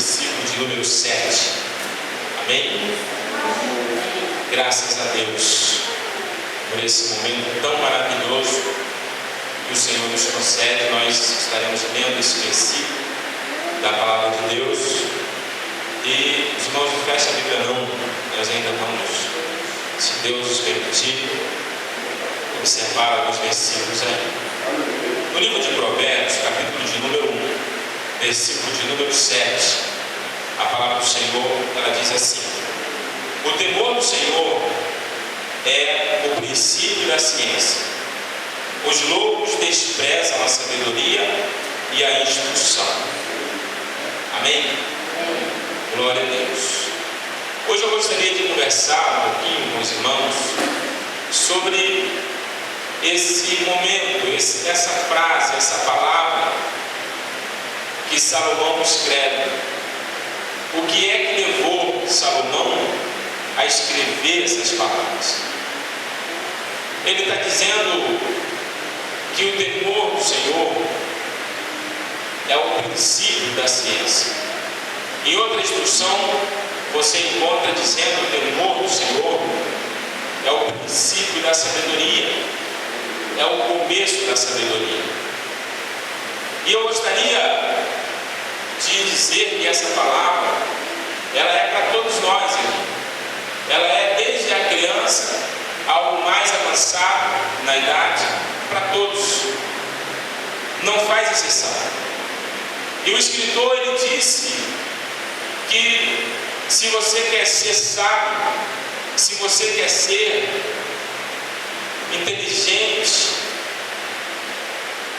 versículo de número 7. Amém? Graças a Deus por esse momento tão maravilhoso que o Senhor nos concede. Nós estaremos lendo esse versículo da palavra de Deus. E os irmãos, não fecha a Bíblia não, nós ainda vamos, se Deus nos permitir, observar alguns versículos aí. No livro de Provérbios, capítulo de número 1, versículo de número 7, a palavra do Senhor, ela diz assim: o temor do Senhor é o princípio da ciência. Os loucos desprezam a sabedoria e a instrução. Amém? Glória a Deus. Hoje eu gostaria de conversar um pouquinho com os irmãos sobre esse momento, essa frase, essa palavra que Salomão escreve. O que é que levou Salomão a escrever essas palavras? Ele está dizendo que o temor do Senhor é o princípio da ciência. Em outra instrução, você encontra dizendo que o temor do Senhor é o princípio da sabedoria, é o começo da sabedoria. E eu gostaria de dizer que essa palavra, ela é para todos nós aqui. Ela é desde a criança ao mais avançado na idade, para todos. Não faz exceção. E o escritor, ele disse que se você quer ser sábio, se você quer ser inteligente,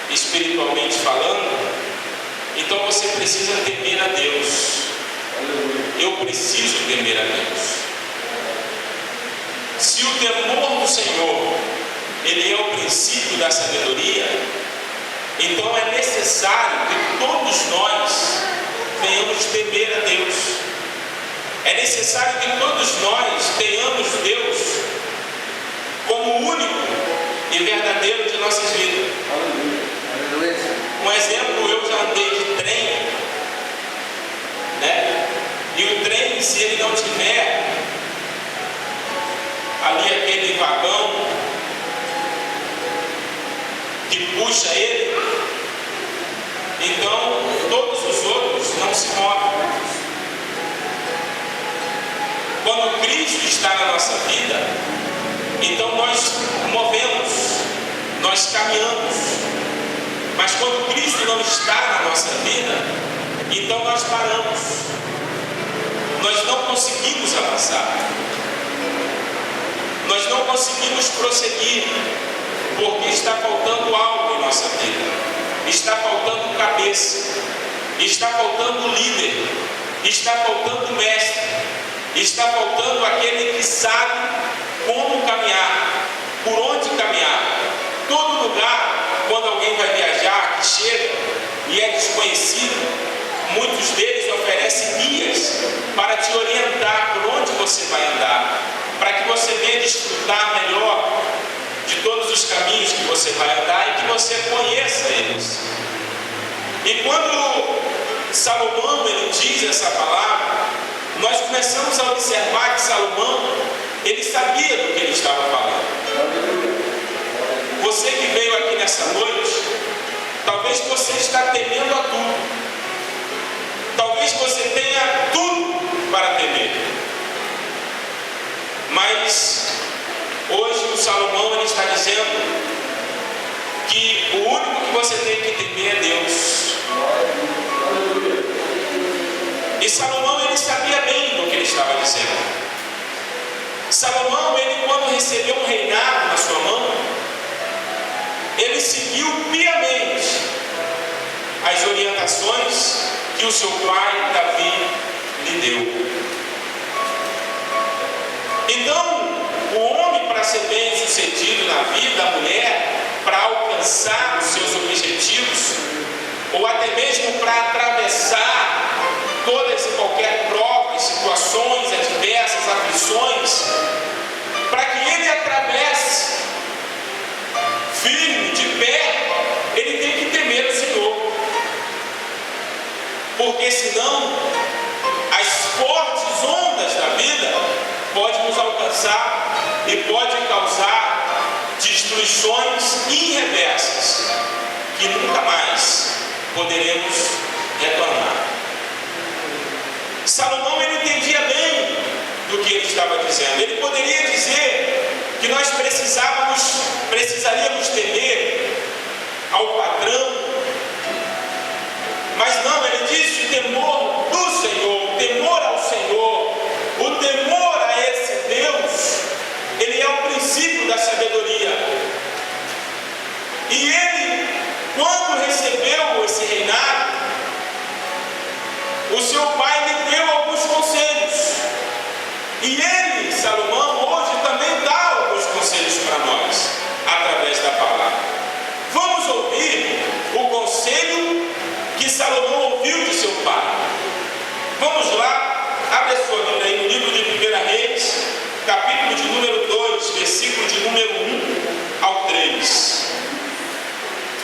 espiritualmente falando, então você precisa temer a Deus. Eu preciso temer a Deus. Se o temor do Senhor, ele é o princípio da sabedoria, então é necessário que todos nós venhamos temer a Deus. É necessário que todos nós tenhamos Deus como o único e verdadeiro de nossas vidas. Um exemplo, eu já andei de trem, né? E o trem, se ele não tiver ali aquele vagão que puxa ele, então todos os outros não se movem. Quando Cristo está na nossa vida, então nós movemos, nós caminhamos. Mas quando Cristo não está na nossa vida, então nós paramos. Nós não conseguimos avançar. Nós não conseguimos prosseguir, porque está faltando algo em nossa vida. Está faltando cabeça, está faltando líder, está faltando mestre, está faltando aquele que sabe como caminhar, por onde caminhar. Todo lugar, quando alguém vai viajar, que chega e é desconhecido, muitos deles oferecem guias para te orientar por onde você vai andar, para que você venha desfrutar melhor de todos os caminhos que você vai andar e que você conheça eles. E quando Salomão, ele diz essa palavra, nós começamos a observar que Salomão, ele sabia do que ele estava falando. Você que veio aqui nessa noite, talvez você está temendo a tudo. Talvez você tenha tudo para temer. Mas hoje o Salomão, ele está dizendo que o único que você tem que temer é Deus. E Salomão, ele sabia bem do que ele estava dizendo. Salomão, ele quando recebeu um reinado na sua mão, ele seguiu piamente as orientações que o seu pai Davi lhe deu. Então, o homem, para ser bem sucedido na vida, a mulher, para alcançar os seus objetivos, ou até mesmo para atravessar todas e qualquer prova, situações adversas, aflições, para que ele atravesse firme, de pé, ele tem que temer o Senhor, porque senão lições irreversas que nunca mais poderemos retornar. Salomão, ele entendia bem do que ele estava dizendo. Ele poderia dizer que nós precisaríamos temer ao patrão, mas não, ele disse: o temor do Senhor, o temor ao Senhor, o temor a esse Deus, ele é o princípio da sabedoria. E ele, quando recebeu esse reinado, o seu pai lhe deu alguns conselhos. E ele, Salomão, hoje também dá alguns conselhos para nós, através da palavra. Vamos ouvir o conselho que Salomão ouviu de seu pai. Vamos lá, abre a sua Bíblia aí no livro de 1 Reis, capítulo de número 2, versículo de número 1 ao 3.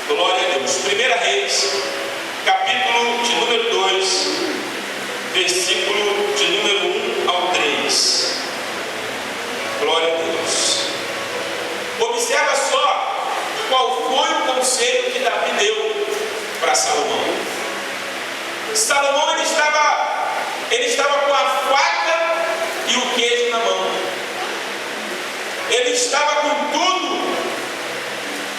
Glória a Deus. 1 Reis, capítulo de número 2, versículo de número 1 ao 3. Glória a Deus. Observa só qual foi o conselho que Davi deu para Salomão. Salomão, ele estava com a faca e o queijo na mão. Ele estava com tudo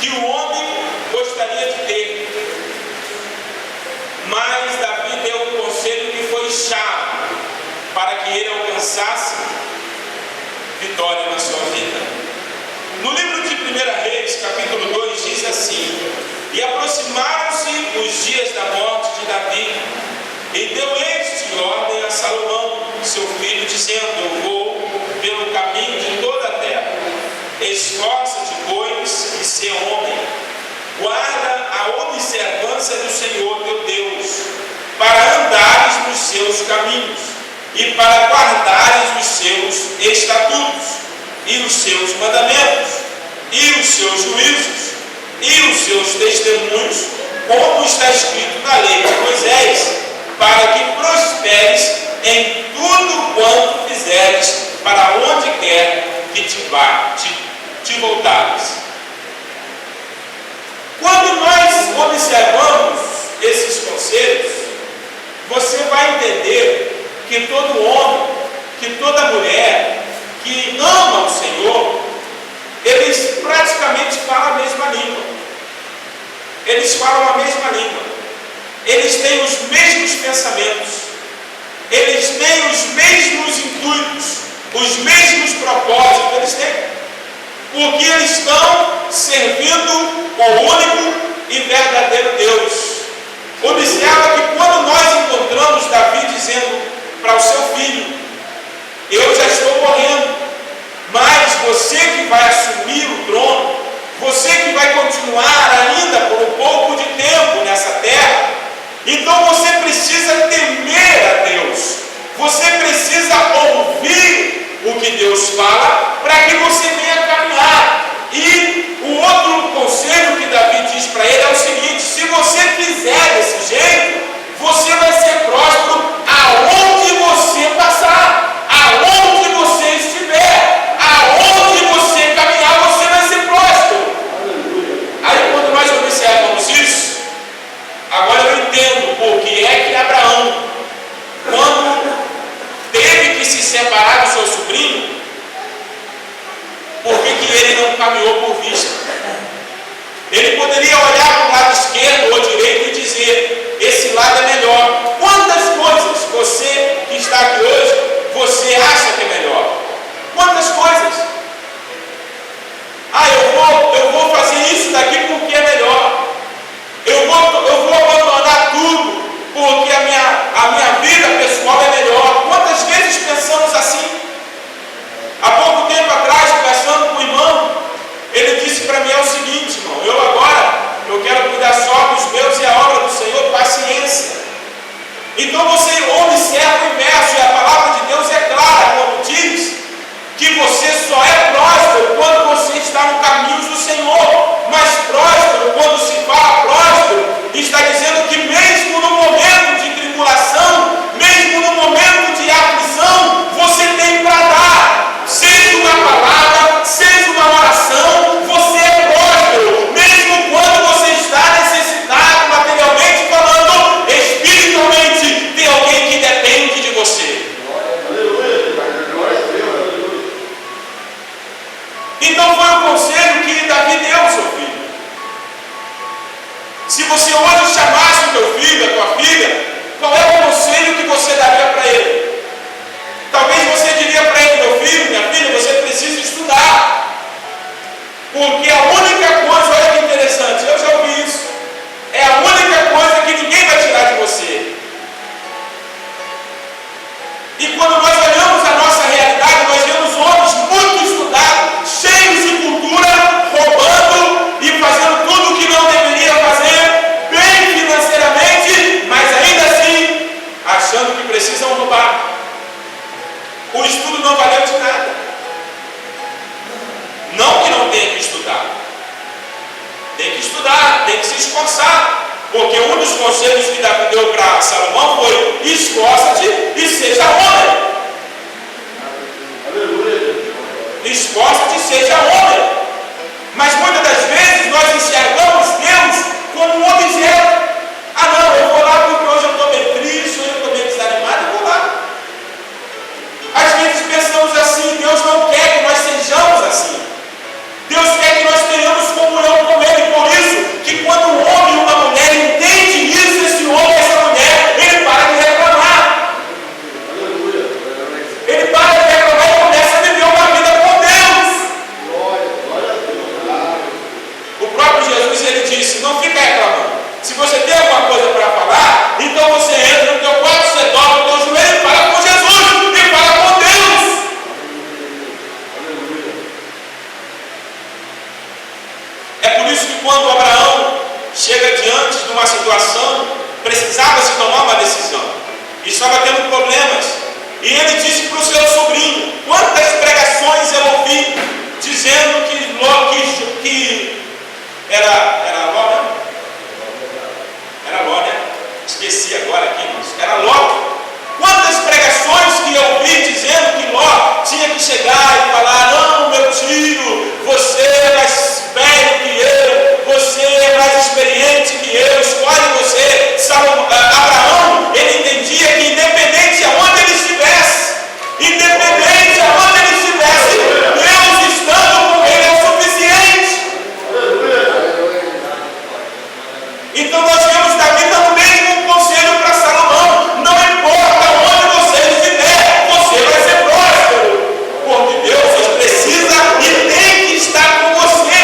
que o homem gostaria de ter. Mas Davi deu um conselho que foi chave para que ele alcançasse vitória na sua vida. No livro de 1 Reis, capítulo 2, diz assim: e aproximaram-se os dias da morte de Davi, e deu este ordem a Salomão, seu filho, dizendo: eu vou pelo caminho de toda a terra, esforça-te, pois, e ser homem, guarda a observância do Senhor teu Deus, para andares nos seus caminhos, e para guardares os seus estatutos, e os seus mandamentos, e os seus juízos, e os seus testemunhos, como está escrito na lei de Moisés, para que prosperes em tudo quanto fizeres, para onde quer que te voltares. Quando nós observamos esses conselhos, você vai entender que todo homem, que toda mulher que ama o Senhor, eles praticamente falam a mesma língua. Eles falam a mesma língua. Eles têm os mesmos pensamentos. Eles têm os mesmos intuitos, os mesmos propósitos. Eles têm. Porque eles estão servindo o único e verdadeiro Deus. Observa que quando nós encontramos Davi dizendo para o seu filho: eu já estou morrendo, mas você que vai assumir o trono, você que vai continuar ainda por um pouco de tempo nessa terra, então você precisa temer a Deus, você precisa ouvir o que Deus fala, para que você venha caminhar. E o outro conselho que Davi diz para ele é o seguinte: se você fizer desse jeito, você vai ser próspero aonde você passar, aonde você estiver, aonde você caminhar, você vai ser próspero. Aí quando nós observamos isso, agora eu entendo por que é que Abraão, quando teve que se separar do seu sobrinho, por que ele não caminhou por vista? Ele poderia olhar para o lado esquerdo ou direito e dizer: esse lado é melhor. Quantas coisas você que está aqui hoje, você acha que é melhor? Quantas coisas? Eu vou fazer isso daqui porque é melhor. Eu vou abandonar tudo porque a minha Qual é o conselho que você daria para ele? Talvez você diria para ele: meu filho, minha filha, você precisa estudar. Porque a única coisa, olha que interessante, eu já ouvi isso, é a única coisa que ninguém vai tirar de você. E quando nós olhamos a nossa realidade, nós vemos homens muito estudados, cheios de cultura, roubando e fazendo tudo o que não deveria fazer, bem financeiramente, mas ainda assim, achando que precisam roubar. O estudo não valeu de nada. Não que não tenha que estudar. Tem que estudar, tem que se esforçar. Porque um dos conselhos que Davi deu para Salomão foi: esforça-te e seja homem. Esforça-te e seja homem. Mas muitas das vezes nós enxergamos Deus como um objeto. Ah não, eu vou lá porque hoje eu estou bem triste, hoje eu estou bem desanimado, eu vou lá. Às vezes pensamos assim: Deus não quer que nós sejamos assim. Deus quer que nós tenhamos comunhão com Ele. Por isso que quando um homem e uma mulher entende isso, esse homem e essa mulher, ele para de reclamar. Ele para de reclamar e começa a viver uma vida com Deus. O próprio Jesus, ele disse: não fica reclamando. Se você tem alguma coisa para falar, então você entra no teu quarto, você dobra o teu joelho e fala com Jesus e fala com Deus. É por isso que quando Abraão chega diante de uma situação, precisava se tomar uma decisão, e estava tendo problemas, e ele disse para o seu sobrinho: quantas pregações eu ouvi dizendo que era Ló, né? Era Ló, né? Esqueci agora aqui, mas era Ló. Quantas pregações que eu ouvi dizendo que Ló tinha que chegar e falar: não, meu tio, você é mais velho que eu, você é mais experiente que eu, escolhe você. Abraão, ele entendia que independente aonde ele estivesse, Deus estando com ele é o suficiente. Então nós vemos Davi dando mesmo um conselho para Salomão: não importa onde você estiver, você vai ser próspero, porque Deus precisa e tem que estar com você.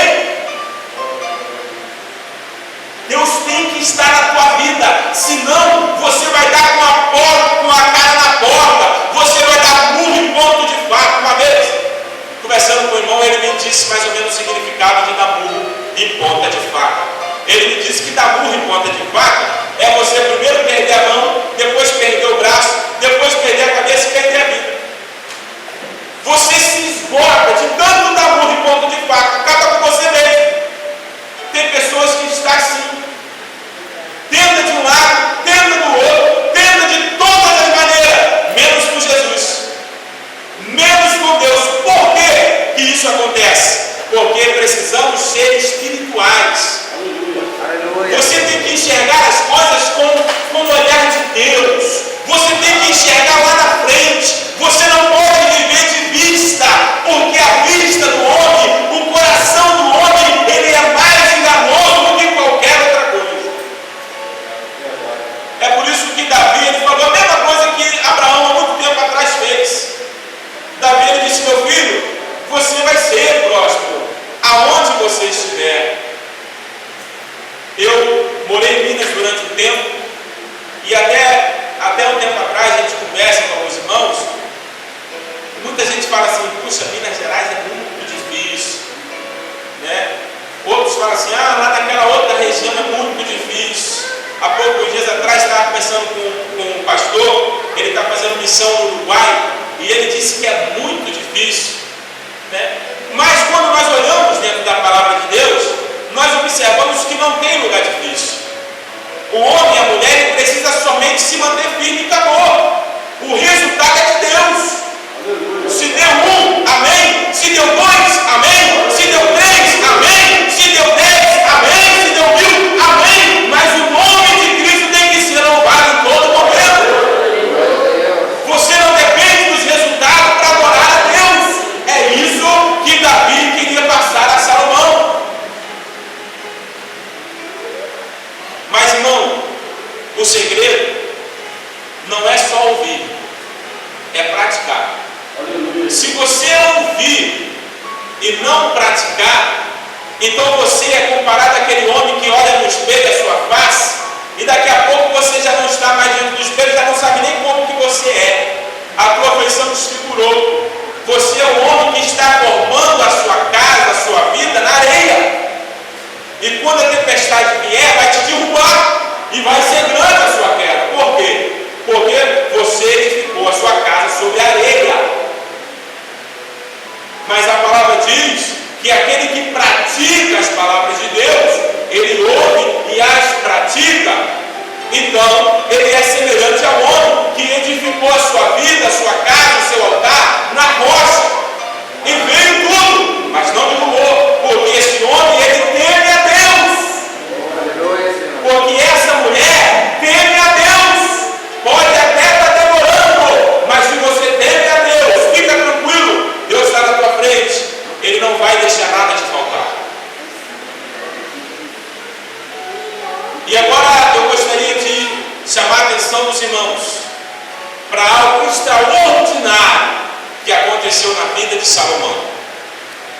Deus tem que estar na tua vida, senão você vai dar com a cara na porta, você vai dar murro em ponto de faca. Uma vez, conversando com o irmão, ele me disse mais ou menos o significado de dar murro em ponta de faca. Ele me disse que dar murro em ponta de faca é você primeiro perder a mão, depois perder o braço, depois perder a cabeça e perder a vida. Você se esgota de tanto dar murro em ponta de faca, acaba com você mesmo. Tem pessoas que estão assim, tenta de um lado, tenta do outro, tenta de todas as maneiras, menos com Jesus, menos com Deus. Por que isso acontece? Porque precisamos ser espirituais. Você tem que enxergar as coisas com o olhar de Deus. Você tem que enxergar lá na frente. Você não pode viver de vista, porque a vista do homem, o coração do homem, ele é mais enganoso do que qualquer outra coisa. É por isso que Davi, ele falou a mesma coisa que Abraão há muito tempo atrás fez. Davi, ele disse: meu filho, você vai ser próspero aonde você estiver. Eu morei em Minas durante um tempo, e até um tempo atrás a gente conversa com alguns irmãos. Muita gente fala assim: puxa, Minas Gerais é muito difícil, né? Outros falam assim: lá naquela outra região é muito difícil. Há poucos dias atrás estava conversando com um pastor, ele está fazendo missão no Uruguai, e ele disse que é muito difícil, né? Mas quando nós olhamos dentro da palavra de Deus, nós observamos que não tem lugar difícil. O homem e a mulher precisa somente se manter firme e acabou. O resultado é de Deus. Se deu 1, amém. Se deu 2, amém. Se deu 3, amém. Se deu 10, amém. Se deu 1000, amém. Mas o nome de Cristo tem que ser louvado em todo momento. Você não depende dos resultados para adorar a Deus. É isso que Davi queria passar a Salomão. Mas, irmão, o segredo Se você ouvir e não praticar, então você é comparado àquele homem que olha no espelho a sua face e daqui a pouco você já não está mais diante do espelho, já não sabe nem como que você é. A tua feição desfigurou. Você é o homem que está formando a sua casa, a sua vida na areia. E quando a tempestade vier, vai te derrubar e vai ser grande a sua queda. Por quê? Porque você edificou a sua casa sobre a areia. Mas a palavra diz que aquele que pratica as palavras de Deus, ele ouve e as pratica. Então, ele é semelhante ao homem que edificou a sua vida, a sua casa, o seu altar na rocha. E veio tudo, mas não derrubou, porque esse homem, ele teme a Deus. Porque essa mulher teme a Deus. Pode até estar demorando, mas se você teme a Deus, fica tranquilo, Deus está na tua frente, Ele não vai deixar nada te faltar. E agora eu gostaria de chamar a atenção dos irmãos para algo extraordinário que aconteceu na vida de Salomão.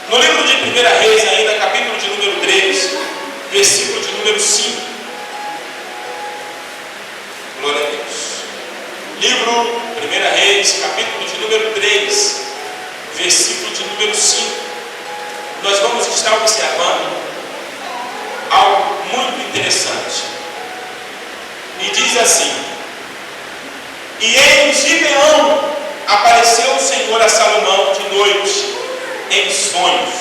No livro de 1 Reis, ainda, capítulo de número 3, versículo de número 5. Glória a Deus. Livro 1 Reis, capítulo de número 3, versículo de número 5. Nós vamos estar observando algo muito interessante. E diz assim: e em Gibeão apareceu o Senhor a Salomão de noite em sonhos,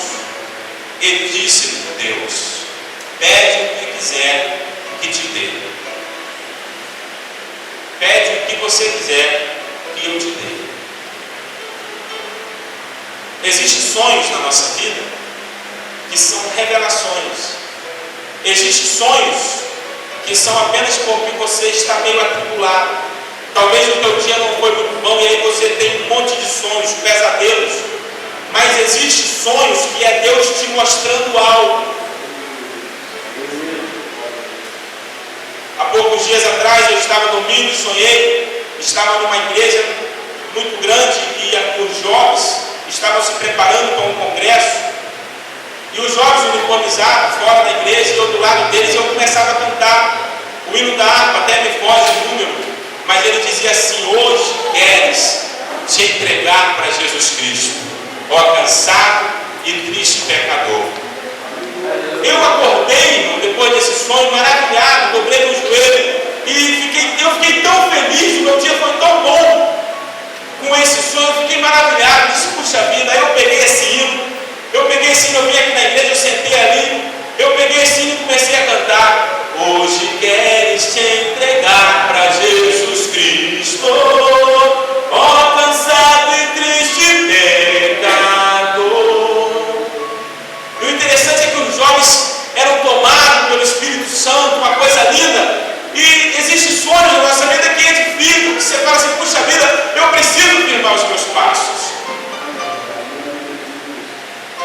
e disse-lhe Deus: pede o que quiser que te dê. Pede o que você quiser que eu te dê. Existem sonhos na nossa vida que são revelações. Existem sonhos que são apenas porque você está meio atribulado. Talvez o teu dia não foi muito bom e aí você tem um monte de sonhos, pesadelos. Mas existem sonhos que é Deus te mostrando algo. Há poucos dias atrás eu estava dormindo e sonhei. Estava numa igreja muito grande e os jovens estavam se preparando para um congresso. E os jovens uniformizados fora da igreja, e eu do lado deles, eu começava a cantar o hino da harpa, até me foge o número, mas ele dizia assim: hoje queres te entregar para Jesus Cristo, ó cansado e triste pecador. Eu acordei, irmão, depois desse sonho, maravilhado, dobrei meu joelho, e eu fiquei tão feliz, o meu dia foi tão bom com esse sonho, eu fiquei maravilhado, disse, puxa vida. Aí eu peguei esse hino, eu vim aqui na igreja, eu sentei ali, eu peguei esse hino e comecei a cantar: hoje queres te entregar para Jesus Cristo, ó cansado e triste pecador. E o interessante é que os jovens eram tomados pelo Espírito Santo, uma coisa linda. E existem sonhos na nossa vida que edificam, que você fala assim: puxa vida, eu preciso firmar os meus passos.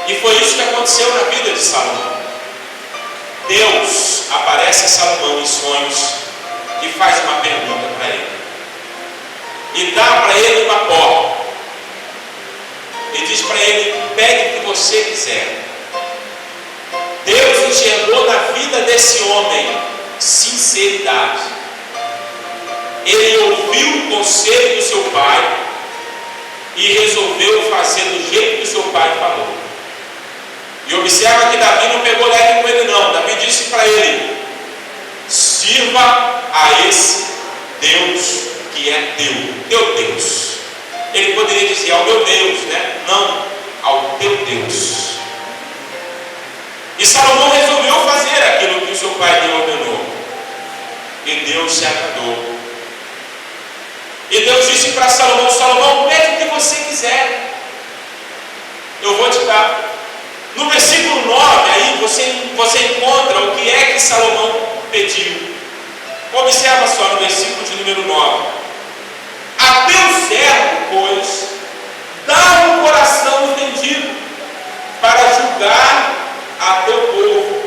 E foi isso que aconteceu na vida de Salomão. Deus aparece a Salomão em sonhos e faz uma pergunta para ele. E dá para ele uma porta. E diz para ele: pede o que você quiser. Deus enxergou na vida desse homem sinceridade. Ele ouviu o conselho do seu pai e resolveu fazer do jeito que o seu pai falou. E observa que Davi não pegou leve com ele não. Davi disse para ele: sirva a esse Deus que é teu Deus. Ele poderia dizer ao meu Deus, né? Não, ao teu Deus. E Salomão resolveu fazer aquilo que o seu pai lhe ordenou. E Deus se agradou. E Deus disse para Salomão: Salomão, pede o que você quiser, eu vou te dar. No versículo 9, aí você encontra o que é que Salomão pediu. Observa só no versículo de número 9: a teu servo, pois, dá um coração entendido para julgar a teu povo,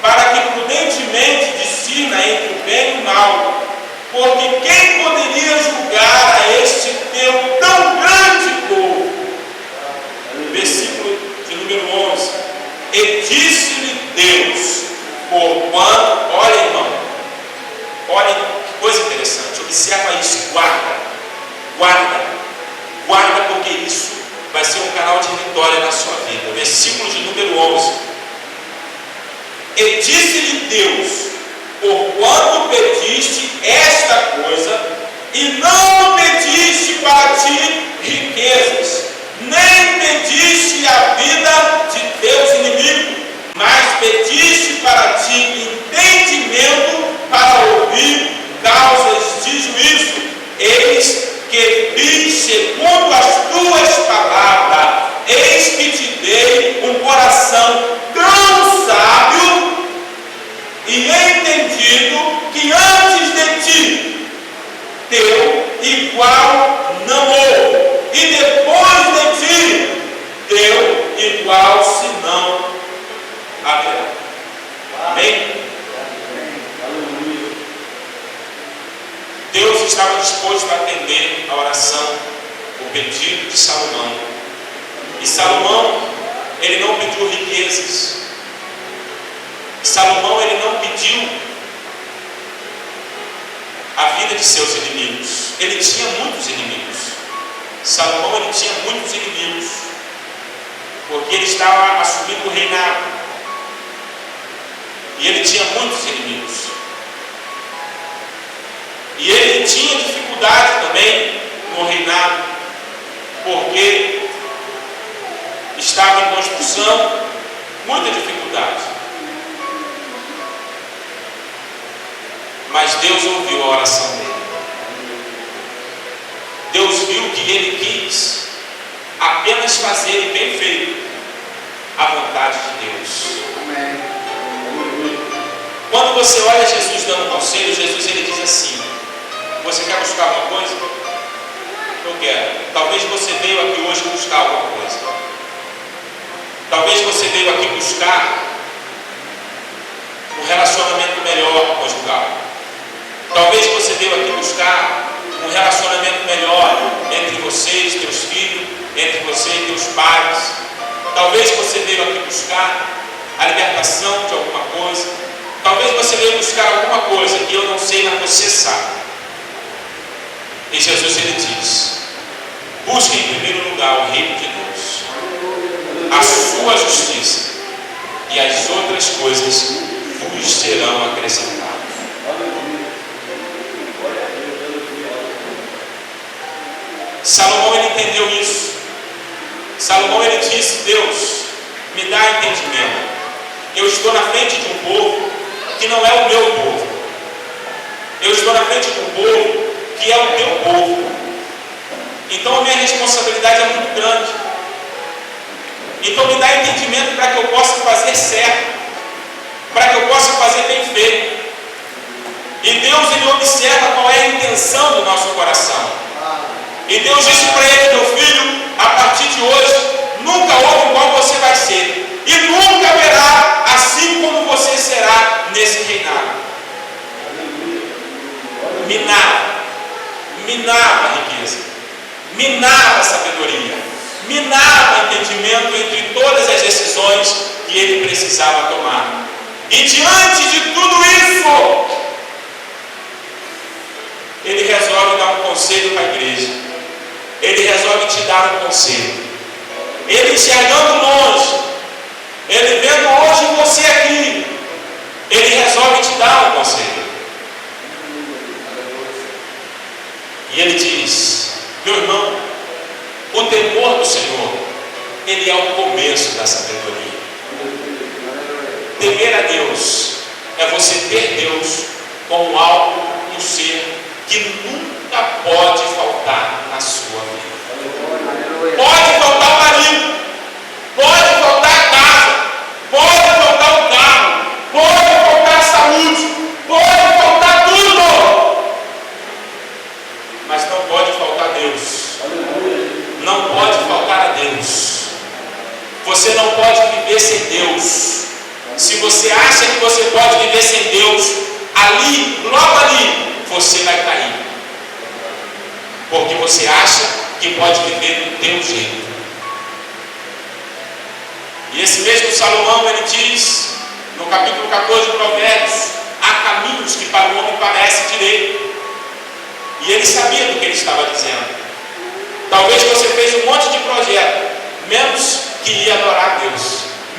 para que prudentemente discina entre o bem e o mal, porque quem poderia julgar a este teu tão grande povo? Olha, irmão, olha que coisa interessante, observa isso, guarda, porque isso vai ser um canal de vitória na sua vida. Versículo de número 11. E disse-lhe Deus: porquanto pediste esta coisa, e não pediste para ti riquezas, nem pediste a vida de teus inimigos, mas pediste para ti entendimento para ouvir causas de juízo. Eis que fiz segundo as tuas palavras, eis que te dei um coração tão sábio e entendido, que antes de ti teu igual não houve, e depois de ti teu igual se não haverá. Amém? Deus estava disposto a atender a oração, o pedido de Salomão. E Salomão, ele não pediu riquezas. Salomão, ele não pediu a vida de seus inimigos. Ele tinha muitos inimigos. Salomão, ele tinha muitos inimigos, porque ele estava assumindo o reinado. E ele tinha muitos inimigos. E ele tinha dificuldade também no reinado, porque estava em construção, muita dificuldade. Mas Deus ouviu a oração dele. Deus viu que ele quis apenas fazer bem feito a vontade de Deus. Quando você olha Jesus dando conselho, Jesus ele diz assim: você quer buscar alguma coisa? Eu quero. Talvez você veio aqui hoje buscar alguma coisa. Talvez você veio aqui buscar um relacionamento melhor conjugal. Talvez você veio aqui buscar um relacionamento melhor entre vocês, teus filhos, entre você e teus pais. Talvez você veio aqui buscar a libertação de alguma coisa. Talvez você veio buscar alguma coisa que eu não sei, mas você sabe. E Jesus ele diz: busque em primeiro lugar o reino de Deus, a sua justiça, e as outras coisas vos serão acrescentadas. Salomão ele entendeu isso. Salomão ele disse: Deus, me dá entendimento. Eu estou na frente de um povo que não é o meu povo. Eu estou na frente de um povo que é o teu povo. Então a minha responsabilidade é muito grande. Então me dá entendimento para que eu possa fazer certo, para que eu possa fazer bem feito. E Deus ele observa qual é a intenção do nosso coração. E Deus disse para ele: meu filho, a partir de hoje nunca houve igual você vai ser, e nunca haverá assim como você será nesse reinado. Minava a riqueza, minava a sabedoria, minava o entendimento entre todas as decisões que ele precisava tomar. E diante de tudo isso, ele resolve dar um conselho para a igreja. Ele resolve te dar um conselho. Ele enxergando longe, ele vendo hoje você aqui, ele resolve te dar um conselho. E ele diz: meu irmão, o temor do Senhor, ele é o começo da sabedoria. Temer a Deus é você ter Deus como algo, um ser que nunca pode faltar na sua vida. Pode faltar o marido, pode faltar a casa, pode faltar o carro, pode faltar a saúde, pode faltar tudo, mas não pode faltar Deus. Não pode faltar a Deus. Você não pode viver sem Deus. Se você acha que você pode viver sem Deus, ali, logo ali, você vai cair. Porque você acha que pode viver do teu jeito. E esse mesmo Salomão, ele diz No capítulo 14 de Provérbios, há caminhos que para o homem parece direito. E ele sabia do que ele estava dizendo. Talvez você fez um monte de projeto, menos que ia adorar Deus,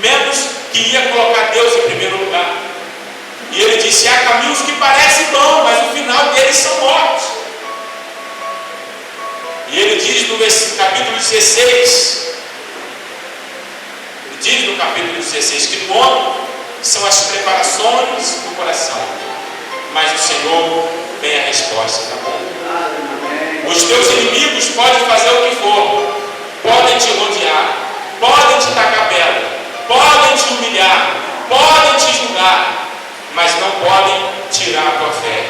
menos que ia colocar Deus em primeiro lugar. E ele disse: há caminhos que parecem bons, mas o final deles são mortos. E ele diz no capítulo 16, que no homem são as preparações do coração, mas do Senhor vem a resposta, tá bom? Os teus inimigos podem fazer o que for, podem te rodear, podem te tacar pedra, podem te humilhar, podem te julgar, mas não podem tirar a tua fé.